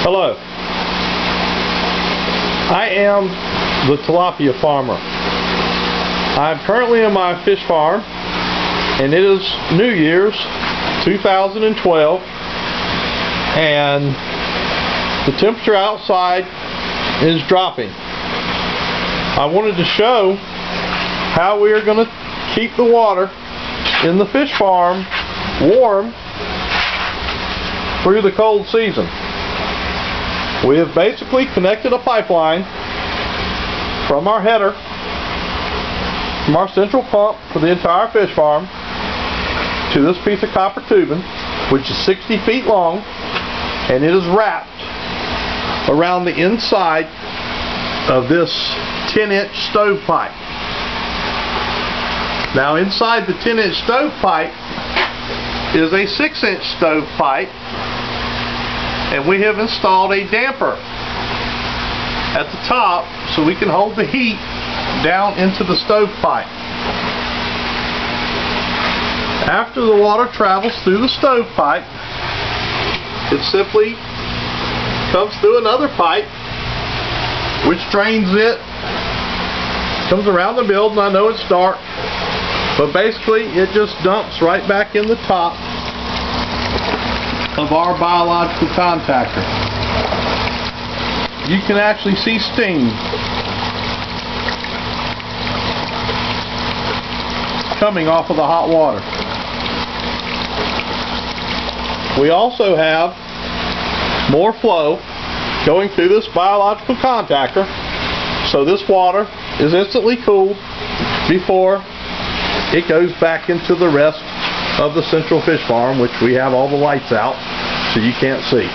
Hello. I am the tilapia farmer. I'm currently in my fish farm, and it is New Year's 2012, and the temperature outside is dropping. I wanted to show how we are going to keep the water in the fish farm warm through the cold season. We have basically connected a pipeline from our header, from our central pump for the entire fish farm, to this piece of copper tubing, which is 60 feet long, and it is wrapped around the inside of this 10-inch stovepipe. Now inside the 10-inch stovepipe is a 6-inch stovepipe, and we have installed a damper at the top so we can hold the heat down into the stovepipe. After the water travels through the stovepipe, it simply comes through another pipe which drains it, comes around the building. I know it's dark, but basically it just dumps right back in the top of our biological contactor. You can actually see steam coming off of the hot water. We also have more flow going through this biological contactor, so this water is instantly cooled before it goes back into the rest of the central fish farm, which we have all the lights out so you can't see.